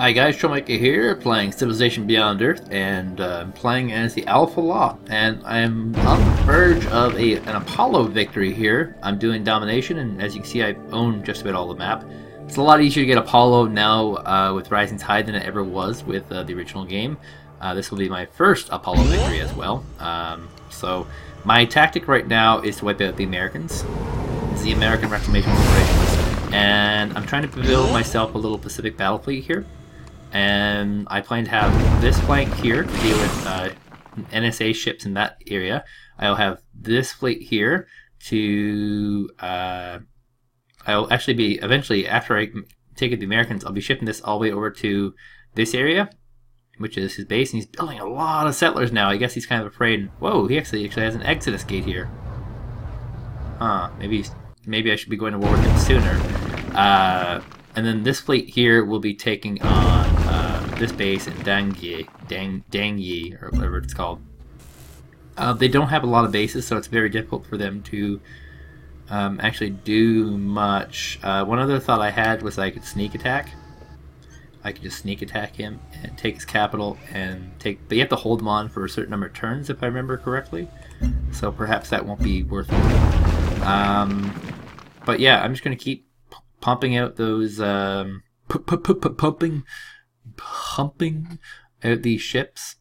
Hi guys, Troublemaker here, playing Civilization Beyond Earth, and I'm playing as the Falah, and I'm on the verge of an Apollo victory here. I'm doing domination, and as you can see, I own just about all the map. It's a lot easier to get Apollo now with Rising Tide than it ever was with the original game. This will be my first Apollo victory as well. So my tactic right now is to wipe out the Americans. This is the American Reclamation Corporation, and I'm trying to build myself a little Pacific battle fleet here. And I plan to have this flank here to deal with NSA ships in that area. I'll have this fleet here to... I'll actually be, eventually, after I take out the Americans, I'll be shipping this all the way over to this area, which is his base, and he's building a lot of settlers now. I guess he's kind of afraid. Whoa, he actually has an exodus gate here. Huh, maybe I should be going to war with him sooner. And then this fleet here will be taking on this base in Dangye, or whatever it's called. They don't have a lot of bases, so it's very difficult for them to actually do much. One other thought I had was I could sneak attack. I could just sneak attack him and take his capital and take... But you have to hold him on for a certain number of turns, if I remember correctly. So perhaps that won't be worth it. But yeah, I'm just going to keep pumping out those pumping out these ships.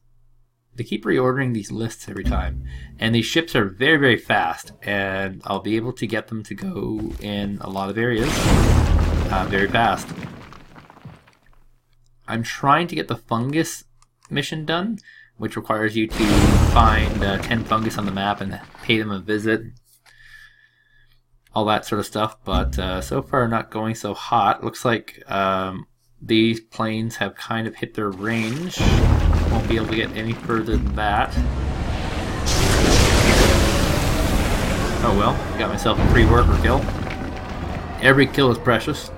They keep reordering these lists every time, and these ships are very, very fast, and I'll be able to get them to go in a lot of areas very fast. I'm trying to get the fungus mission done, which requires you to find 10 fungus on the map and pay them a visit, all that sort of stuff, but so far not going so hot. Looks like these planes have kind of hit their range. Won't be able to get any further than that. Oh well, got myself a free worker kill. Every kill is precious.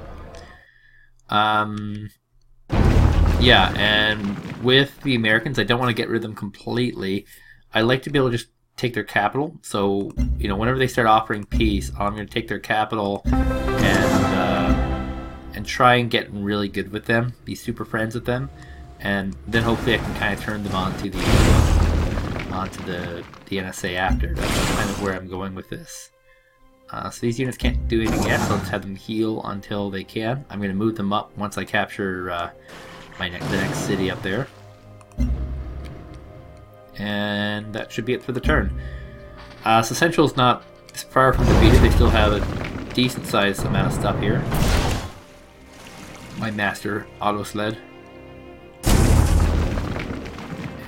Yeah, and with the Americans, I don't want to get rid of them completely. I like to be able to just take their capital. So, you know, whenever they start offering peace, I'm going to take their capital and try and get really good with them, be super friends with them, and then hopefully I can kind of turn them onto the NSA after. That's kind of where I'm going with this. So these units can't do anything yet, so I'll just have them heal until they can. I'm going to move them up once I capture the next city up there. And that should be it for the turn. So Central's not as far from defeated. They still have a decent sized amount of stuff here. My master auto sled.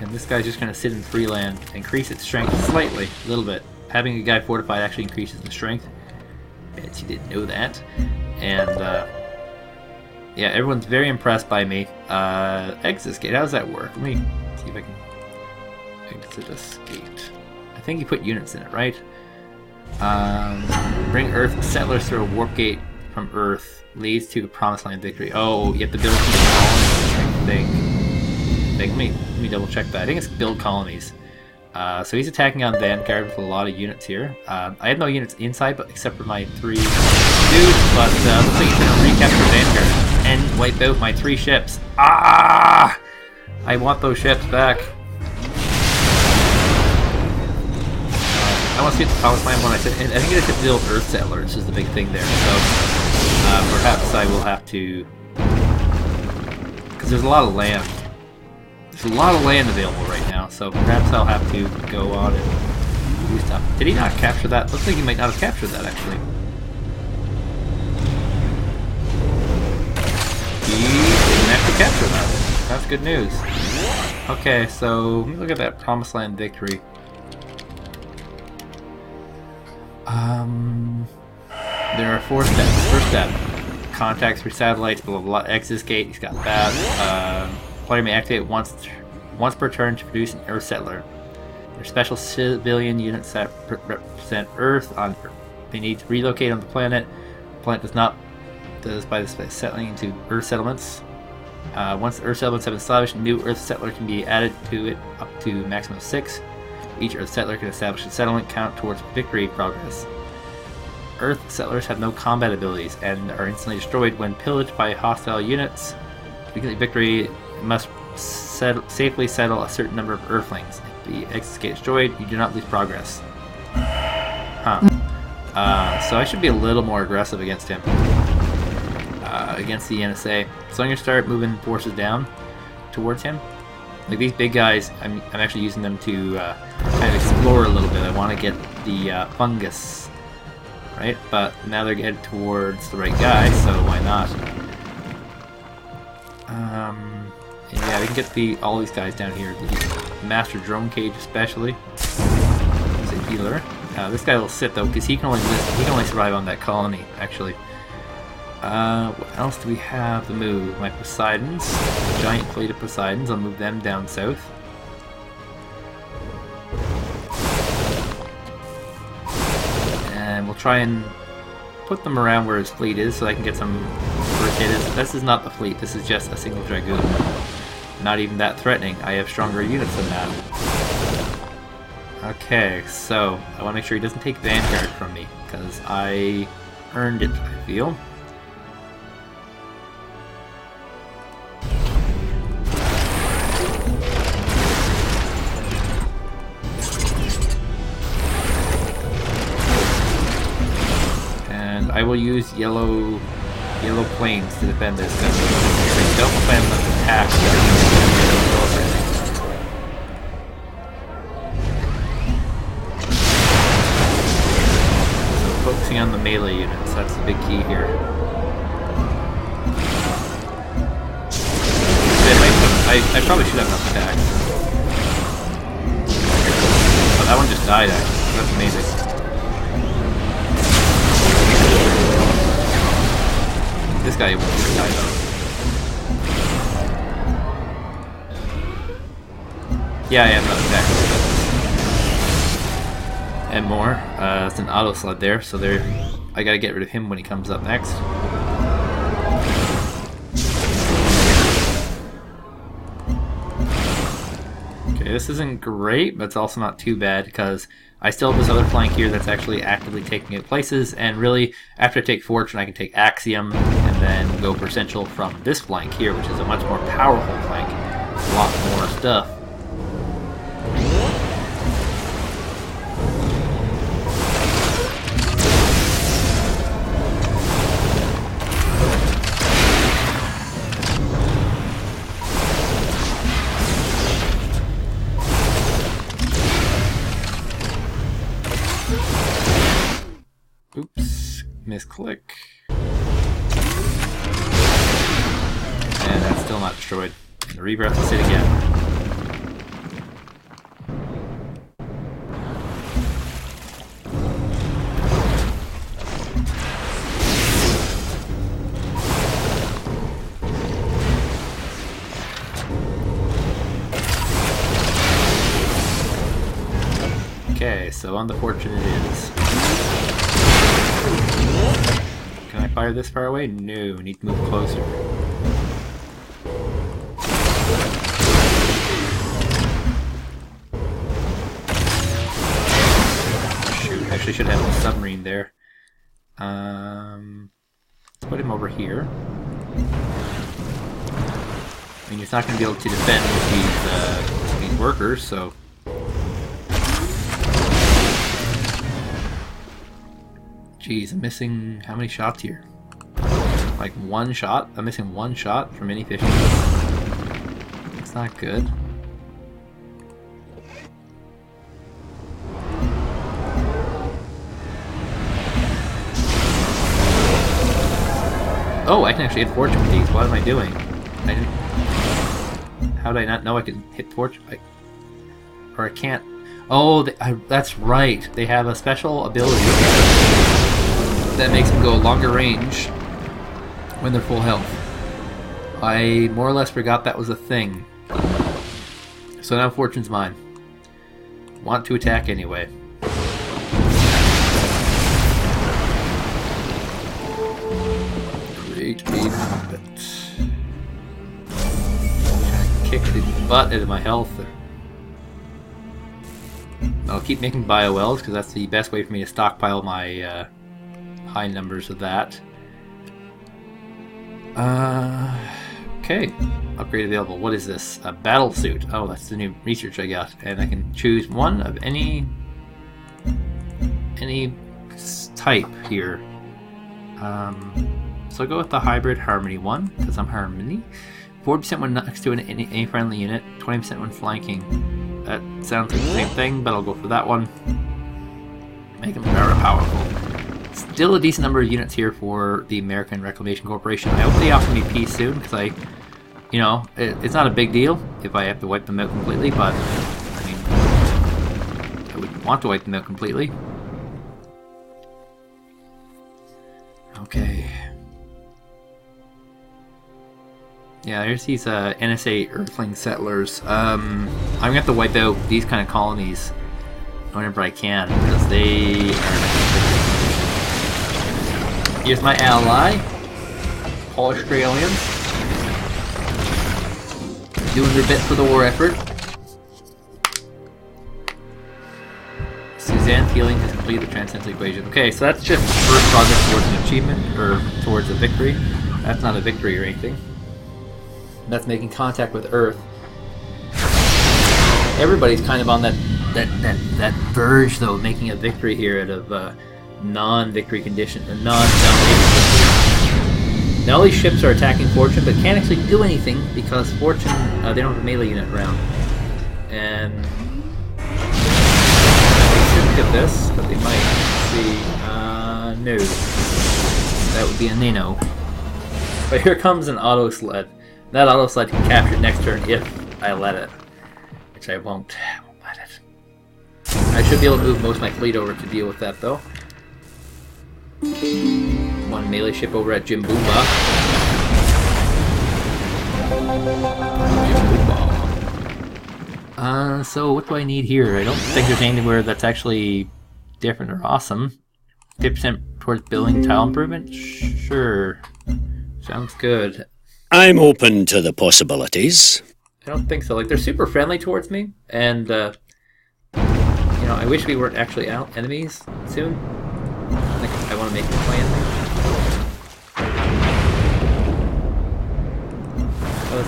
And this guy's just going to sit in free land, increase its strength slightly, a little bit. Having a guy fortified actually increases the strength. Bet you didn't know that. And yeah, everyone's very impressed by me. Exodus gate, how does that work? Let me see if I can exodus gate. I think you put units in it, right? Bring Earth settlers through a warp gate from Earth leads to a promised land victory. Oh, you have to build colonies, I think. Let me double check that. I think it's build colonies. So he's attacking on Vanguard with a lot of units here. I have no units inside, but except for my 3 dudes. But looks like he's going to recapture Vanguard and wipe out my 3 ships. Ah! I want those ships back. I want to see the promised land when I said. I think it's to build Earth settlers is the big thing there. So perhaps I will have to, because there's a lot of land. There's a lot of land available right now, so perhaps I'll have to go on and do stuff. Did he not capture that? Looks like he might not have captured that actually. He didn't actually capture that. That's good news. Okay, so let me look at that promised land victory. There are 4 steps. First step, contacts for satellites, blah blah blah. Exodus gate, he's got that. Player may activate once per turn to produce an Earth settler. They're special civilian units that represent Earth on Earth. They need to relocate on the planet. The planet does by settling into Earth settlements. Once the Earth settlements have been established, a new Earth settler can be added to it up to a maximum of 6. Each Earth settler can establish a settlement count towards victory progress. Earth settlers have no combat abilities and are instantly destroyed when pillaged by hostile units. victory must safely settle a certain number of Earthlings. If the Exodus gets destroyed, you do not lose progress. Huh. So I should be a little more aggressive against him. Against the NSA. So I'm going to start moving forces down towards him. Like these big guys, I'm actually using them to kind of explore a little bit. I want to get the fungus, right? But now they're getting towards the right guy, so why not? Yeah, we can get all these guys down here. The Master Drone Cage especially. He's a healer. This guy will sit though, because he can only survive on that colony, actually. What else do we have to move? My Poseidons. Giant plate of Poseidons. I'll move them down south. And we'll try and put them around where his fleet is so I can get some first hit. This is not the fleet, this is just a single Dragoon. Not even that threatening. I have stronger units than that. Okay, so I want to make sure he doesn't take Vanguard from me, because I earned it, I feel. I will use yellow planes to defend this gun. I don't plan on attack. So focusing on the melee units, that's the big key here. I probably should have enough attacks. Oh, that one just died actually. That's amazing. This guy won't die though. Yeah, I have enough attacks. And more. It's an auto sled there, so I gotta get rid of him when he comes up next. Okay, this isn't great, but it's also not too bad because I still have this other flank here that's actually actively taking out places, and really, after I take Fortune, I can take Axiom and then go for Essential from this flank here, which is a much more powerful flank. A lot more stuff. Oops, misclick. And that's still not destroyed. The Reaver has to sit again. Okay, so on the Fortune it is. Can I fire this far away? No, need to move closer. Shoot, actually should have a submarine there. Let's put him over here. I mean, he's not going to be able to defend with these workers, so... Jeez, I'm missing how many shots here? Like one shot? I'm missing one shot from any fishing. It's not good. Oh, I can actually hit Fortune with these. What am I doing? How did I not know I could hit Fortune? Or I can't. Oh, that's right. They have a special ability that makes them go longer range when they're full health. I more or less forgot that was a thing. So now Fortune's mine. Want to attack anyway. Create a puppet. Kick the butt out of my health. I'll keep making bio-wells because that's the best way for me to stockpile my high numbers of that. Okay, upgrade available. What is this? A battle suit. Oh, that's the new research I got. And I can choose one of any type here. So I'll go with the hybrid Harmony one, because I'm Harmony. 40% when next to any friendly unit, 20% when flanking. That sounds like the same thing, but I'll go for that one. Make them very powerful. Still a decent number of units here for the American Reclamation Corporation. I hope they offer me peace soon, because you know, it's not a big deal if I have to wipe them out completely, but I mean, I wouldn't want to wipe them out completely. Okay. Yeah, there's these NSA Earthling settlers. I'm gonna have to wipe out these kind of colonies whenever I can, because they are... Here's my ally, Australians, doing their bit for the war effort. Suzanne Feeling has completed the transcendental equation. Okay, so that's just first progress towards an achievement, or towards a victory. That's not a victory or anything. That's making contact with Earth. Everybody's kind of on that verge, though, making a victory here out of non-victory condition, non-domination. Now all these ships are attacking Fortune, but can't actually do anything because Fortune, they don't have a melee unit around. And they shouldn't get this, but they might. Let's see, no. That would be a Nano. But here comes an auto sled. That auto sled can capture next turn if I let it. Which I won't. I won't let it. I should be able to move most of my fleet over to deal with that, though. One melee ship over at Jimboomba. So what do I need here? I don't think there's anywhere that's actually different or awesome. 50% towards building tile improvement? Sure. Sounds good. I'm open to the possibilities. I don't think so. Like, they're super friendly towards me, and, you know, I wish we weren't actually enemies soon. I want to make them play anything. He's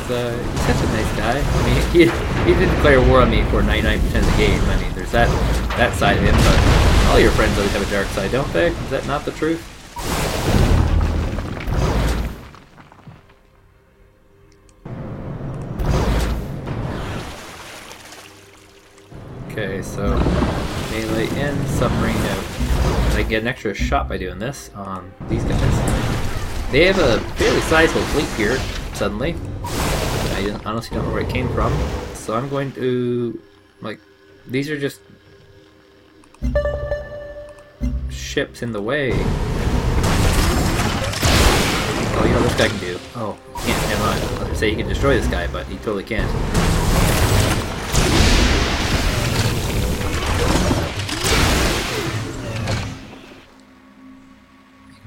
such a nice guy. I mean, he did declare war on me for 99% of the game. I mean, there's that side of it, but all your friends always have a dark side, don't they? Is that not the truth? Okay, so melee in, submarine out. I get an extra shot by doing this on these guys. They have a fairly sizable fleet here, suddenly. I honestly don't know where it came from. So I'm going to, like, these are just ships in the way. Oh, you know what this guy can do? Oh, can't, never mind. I was going to say he can destroy this guy, but he totally can't.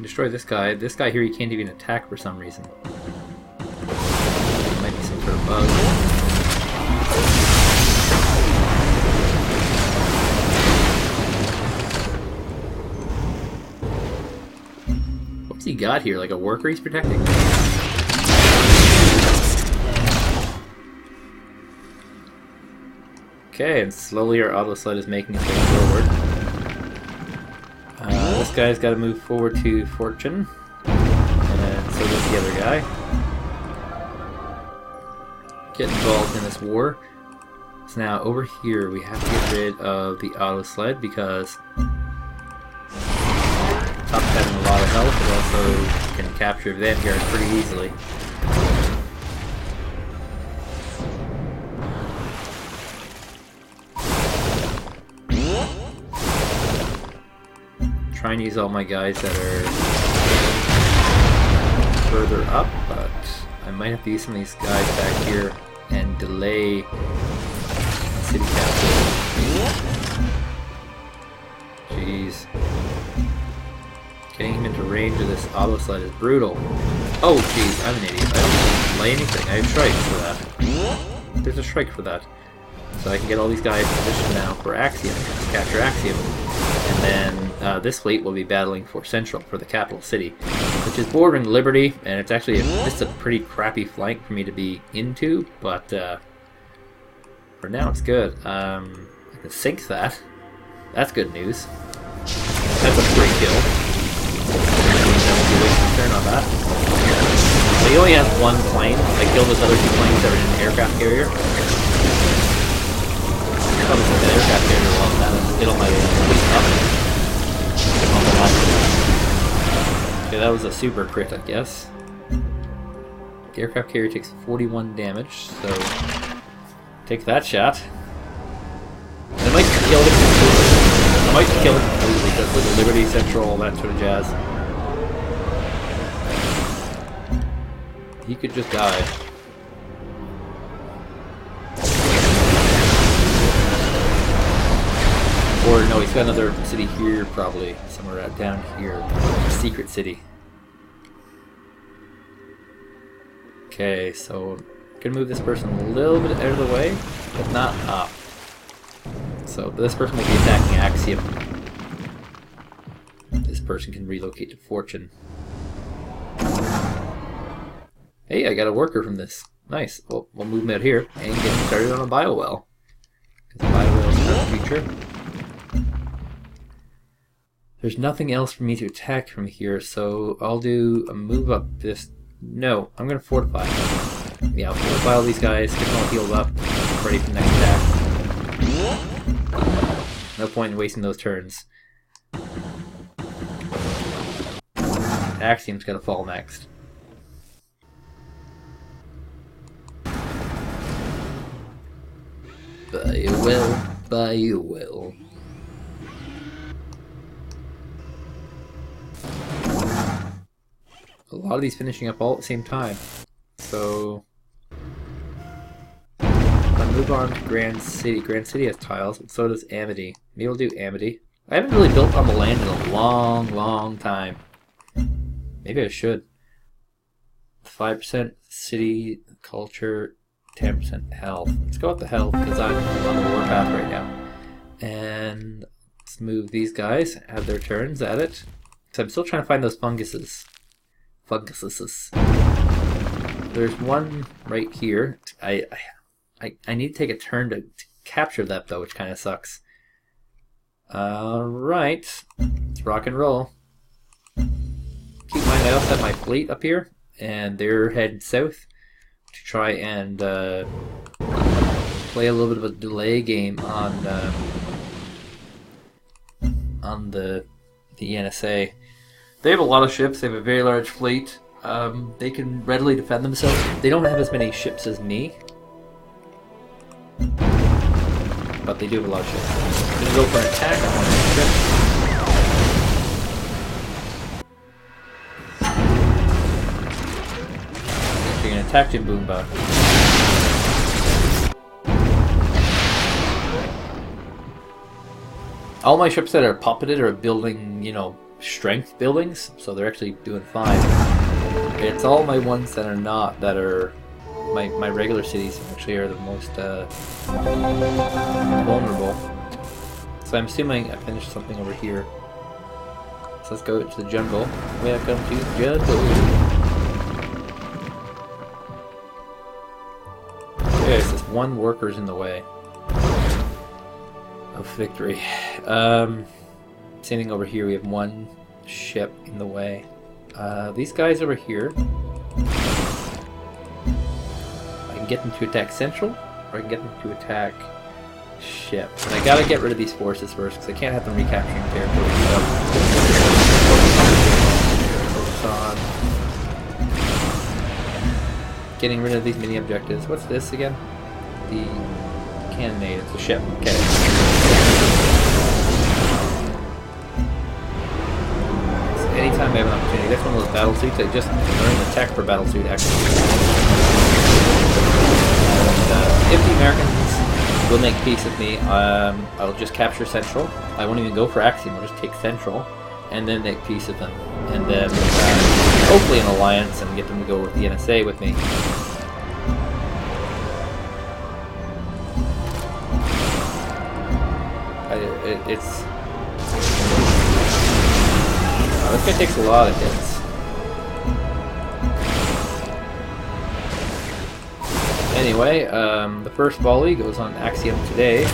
Destroy this guy. This guy here, he can't even attack for some reason. It might be some sort of bug. What's he got here? Like a worker he's protecting? Okay, and slowly our auto sled is making its way forward. This guy's got to move forward to Fortune, and so does the other guy. Get involved in this war. So now over here we have to get rid of the auto sled because Top's having a lot of health, but also can capture Vanguard pretty easily. Try and use all my guys that are further up, but I might have to use some of these guys back here and delay city capture. Jeez. Getting him into range of this auto sled is brutal. Oh jeez, I'm an idiot. I don't delay anything. I have strikes for that. There's a strike for that. So I can get all these guys positioned now for Axiom, capture Axiom. And then this fleet will be battling for Central, for the capital city. which is bordering Liberty, and it's actually just a pretty crappy flank for me to be into, but for now it's good. I can sink that. That's good news. That's a free kill. Turn on that. So he only has one plane. I killed those other 2 planes that were in an aircraft carrier. Probably the aircraft carrier will that and get on my fleet up. Okay, that was a super crit, I guess. The aircraft carrier takes 41 damage, so take that shot. And I might kill it completely. I might kill it completely because with the Liberty Central, all that sort of jazz. He could just die. Or no, he's got another city here, probably somewhere down here, a secret city. Okay, so I'm gonna move this person a little bit out of the way, but not up. So this person will be attacking Axiom. This person can relocate to Fortune. Hey, I got a worker from this. Nice. Well, we'll move him out here and get him started on a bio well. Because the bio well is the future. There's nothing else for me to attack from here, so I'll do a move up this. No, I'm gonna fortify. Yeah, I'll fortify all these guys, get them all healed up, ready for the next attack. No point in wasting those turns. Axiom's gonna fall next. Buy you will. A lot of these finishing up all at the same time. So if I move on to Grand City. Grand City has tiles, but so does Amity. Maybe I'll do Amity. I haven't really built on the land in a long time. Maybe I should. 5% city culture, 10% health. Let's go with the health because I'm on the warpath right now. And let's move these guys, have their turns at it. So I'm still trying to find those funguses. There's one right here. I need to take a turn to capture that though, which kind of sucks. Alright, let's rock and roll. Keep in mind I also have my fleet up here, and they're heading south to try and play a little bit of a delay game on the NSA. They have a lot of ships. They have a very large fleet. They can readily defend themselves. They don't have as many ships as me, but they do have a lot of ships. I'm gonna go for an attack on one of these ships. You're gonna attack Jim Boomba. All my ships that are puppeted are building, you know, strength buildings, so they're actually doing fine. It's all my ones that are not, that are my regular cities actually are the most vulnerable. So I'm assuming I finished something over here. So let's go to the jungle. Welcome to the jungle. Okay, so this one worker's in the way of victory. Same thing over here, we have one ship in the way. These guys over here, I can get them to attack Central, or I can get them to attack ship. And I gotta get rid of these forces first, because I can't have them recapturing territory. So, focus on getting rid of these mini objectives. What's this again? The cannonade, it's a ship. Okay. Anytime I have an opportunity, that's one of those battle suits. I just learned the tech for battle suit actually. And, if the Americans will make peace with me, I'll just capture Central. I won't even go for Axiom, I'll just take Central and then make peace with them. And then hopefully an alliance and get them to go with the NSA with me. This guy takes a lot of hits. Anyway, the first volley goes on Axiom today.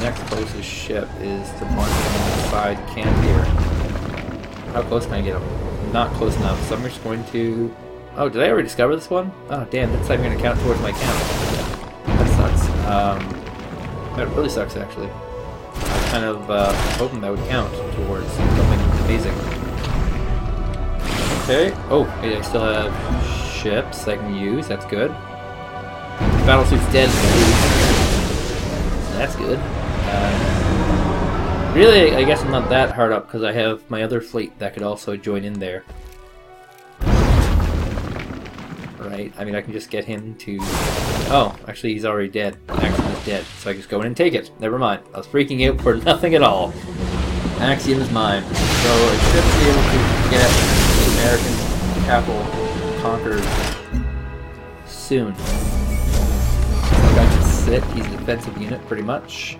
Next closest ship is the one inside camp here. How close can I get him? Not close enough, so I'm just going to... Oh, did I already discover this one? Oh, damn, that's not even going to count towards my count. That sucks. That really sucks, actually. I was kind of hoping that would count towards something amazing. Okay. Oh, hey, I still have ships I can use. That's good. Battlesuit's dead. That's good. Really, I guess I'm not that hard up because I have my other fleet that could also join in there. Right? I mean, I can just get him to... Oh, actually, he's already dead. Axiom is dead, so I can just go in and take it. Never mind. I was freaking out for nothing at all. Axiom is mine. So I should be able to get the American capital conquered soon. So I can sit. He's a defensive unit, pretty much.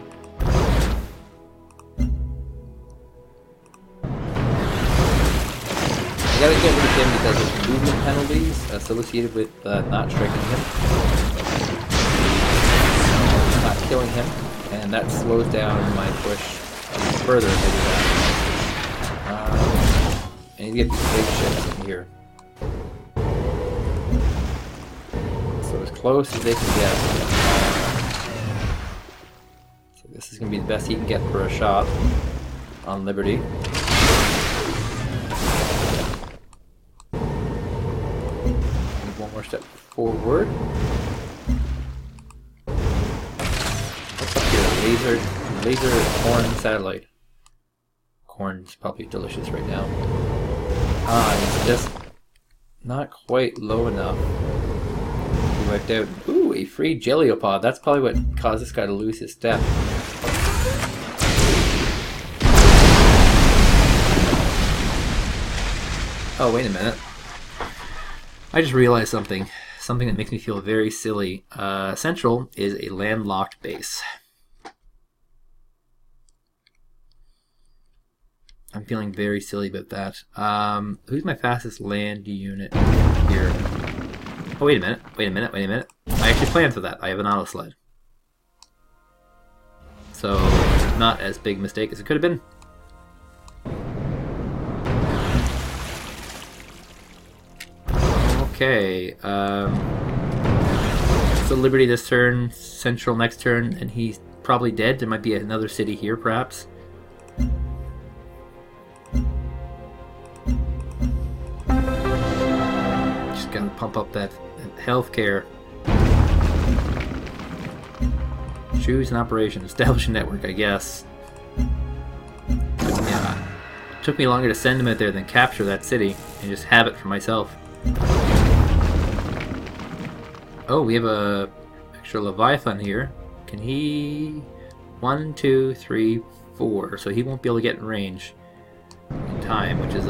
I gotta get rid of him because of movement penalties associated with not striking him, not killing him, and that slows down my push further to do that. I need to get these big ships in here. So as close as they can get. So this is going to be the best he can get for a shot on Liberty. One more step forward. What's up here? Laser corn satellite. Corn's probably delicious right now. Ah, it's just not quite low enough. He wiped out. Ooh, a free Jellyopod. That's probably what caused this guy to lose his step. Oh, wait a minute. I just realized something that makes me feel very silly. Central is a landlocked base. I'm feeling very silly about that. Who's my fastest land unit here? Oh, wait a minute. I actually planned for that. I have an auto sled. So, not as big a mistake as it could have been. Okay, so Liberty this turn, Central next turn, and he's probably dead. There might be another city here, perhaps. Just gotta pump up that healthcare. Choose an operation, establish a network, I guess. Took me longer to send him out there than capture that city and just have it for myself. Oh, we have a extra Leviathan here. Can he... 1, 2, 3, 4. So he won't be able to get in range in time, which is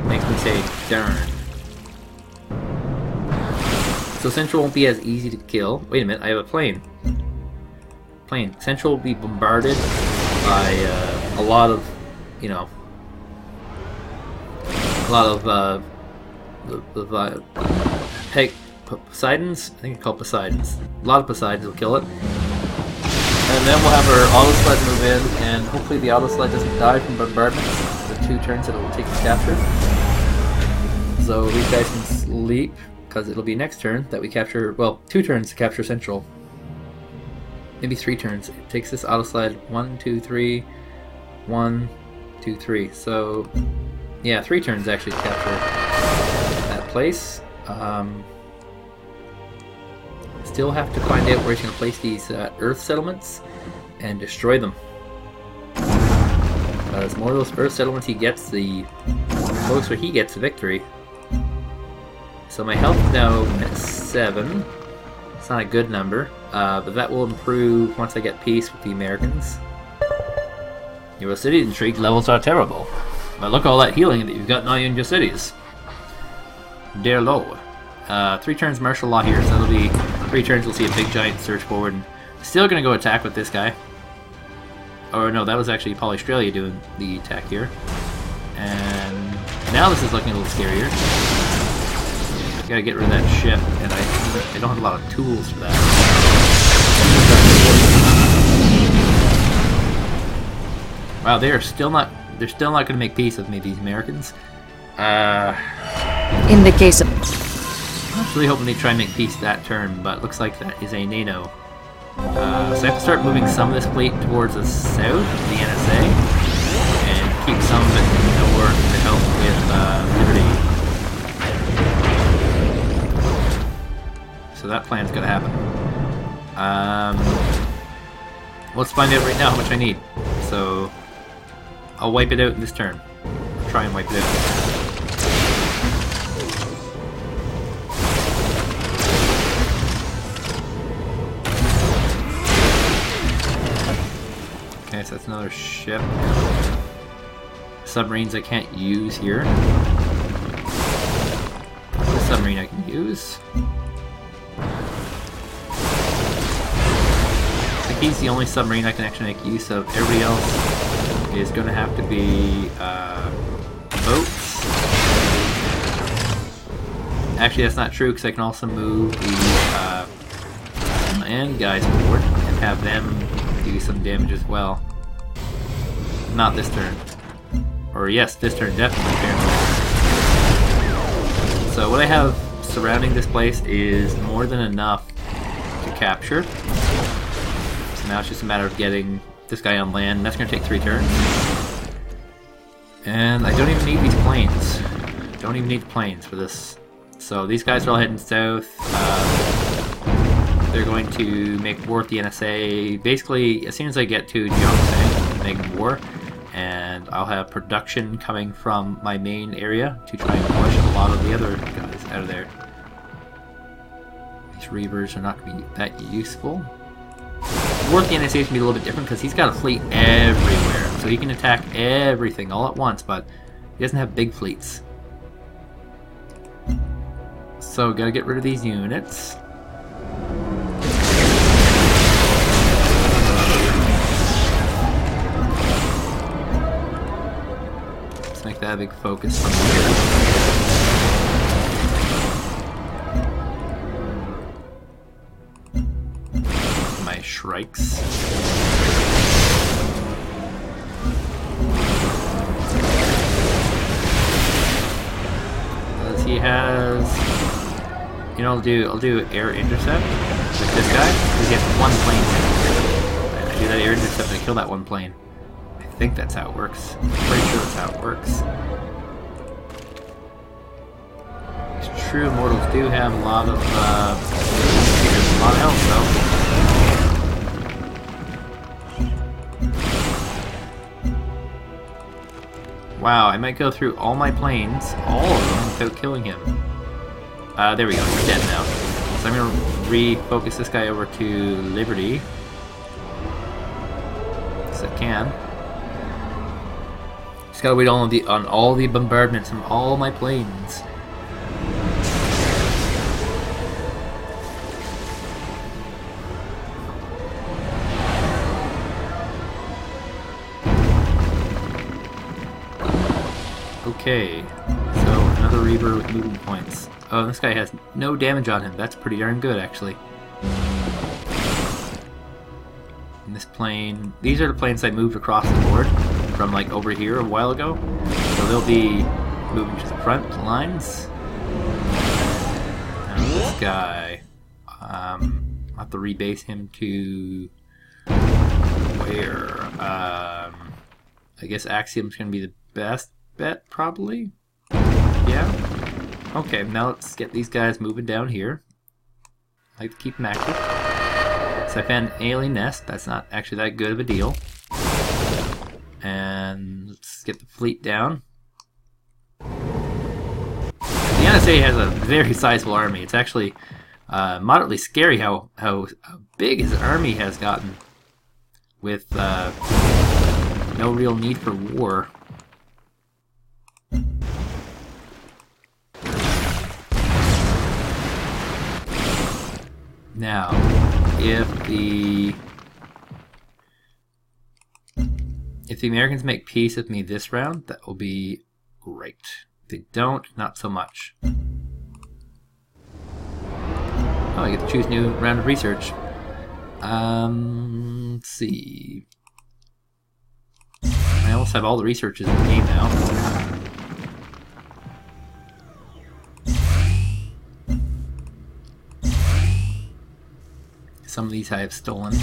makes me say darn. So Central won't be as easy to kill. Wait a minute, I have a plane. Central will be bombarded by a lot of, you know, a lot of Poseidons? I think it's called Poseidons. A lot of Poseidons will kill it. And then we'll have our auto sled move in, and hopefully the auto sled doesn't die from bombardment. The 2 turns that it will take to capture. So these guys can sleep, because it'll be next turn that we capture, well, 2 turns to capture Central. Maybe 3 turns. It takes this auto sled 1, 2, 3, 1, 2, 3. So, yeah, 3 turns actually to capture that place. Still have to find out where he's going to place these Earth settlements and destroy them. The more of those Earth settlements he gets, the closer he gets to victory. So my health is now at 7. It's not a good number, but that will improve once I get peace with the Americans. Your city intrigue levels are terrible. But look at all that healing that you've got now in your cities. Dear low. 3 turns martial law here, so it'll be 3 turns. We'll see a big giant surge forward. And still gonna go attack with this guy. Or no, that was actually Polystralia doing the attack here. And now this is looking a little scarier. Gotta get rid of that ship, and I don't have a lot of tools for that. Wow, they're still not gonna make peace with me, these Americans. In the case of... I was really hoping they'd try and make peace that turn, but looks like that is a NATO. So I have to start moving some of this fleet towards the south, the NSA, and keep some of it north to help with Liberty. So that plan's gonna happen. Let's find out right now how much I need. So I'll wipe it out in this turn. I'll try and wipe it out. Okay, so that's another ship. Submarines I can't use here. This submarine I can use. I think he's the only submarine I can actually make use of. Everybody else is going to have to be boats. Actually, that's not true because I can also move the land guys forward and have them do some damage as well. Not this turn. Or yes, this turn definitely, apparently. So what I have surrounding this place is more than enough to capture. So now it's just a matter of getting this guy on land. That's going to take 3 turns. And I don't even need these planes. Don't even need the planes for this. So these guys are all heading south. They're going to make war with the NSA. Basically, as soon as I get to Gyeongsang, make war, and I'll have production coming from my main area to try and push a lot of the other guys out of there. These Reavers are not going to be that useful. War with the NSA is going to be a little bit different because he's got a fleet everywhere, so he can attack everything all at once, but he doesn't have big fleets. So, gotta get rid of these units. Make that a big focus from here. My Shrikes. As he has, you know, I'll do air intercept with this guy because he has 1 plane. I do that air intercept and I kill that 1 plane. I think that's how it works. I'm pretty sure that's how it works. These true immortals do have a lot of health though. Wow, I might go through all my planes, all of them, without killing him. There we go, he's dead now. So I'm gonna refocus this guy over to Liberty. Yes, I can. Just gotta wait on all the bombardments from all my planes. Okay, so another Reaver with movement points. Oh, this guy has no damage on him. That's pretty darn good, actually. And this plane... These are the planes I moved across the board from, like, over here a while ago. So they'll be moving to the front lines. And this guy... I'll have to rebase him to... where? I guess Axiom's going to be the best bet, probably? Yeah? Okay, now let's get these guys moving down here. I like to keep them active. So I found an alien nest. That's not actually that good of a deal. And let's get the fleet down. The NSA has a very sizable army. It's actually moderately scary how big his army has gotten with no real need for war. Now, if the Americans make peace with me this round, that will be great. If they don't, not so much. Oh, I get to choose new round of research. Let's see. I almost have all the researches in the game now. Some of these I have stolen.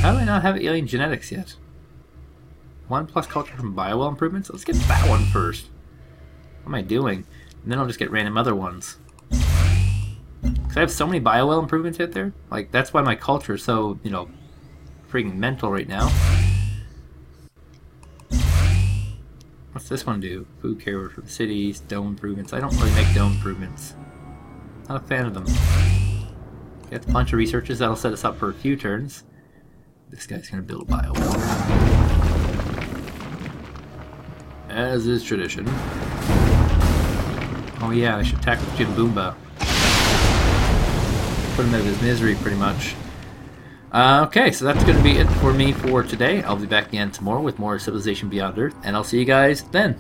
How do I not have alien genetics yet? 1+ culture from biowell improvements? Let's get that one first. What am I doing? And then I'll just get random other ones. Because I have so many biowell improvements out there. Like, that's why my culture is so, you know, freaking mental right now. What's this one do? Food care for cities, dome improvements. I don't really make dome improvements. Not a fan of them. Got a bunch of researches that'll set us up for a few turns. This guy's gonna build a biowell. As is tradition. Oh yeah, I should tackle Jim Boomba. Put him out of his misery, pretty much. Okay, so that's going to be it for me for today. I'll be back again tomorrow with more Civilization Beyond Earth, and I'll see you guys then.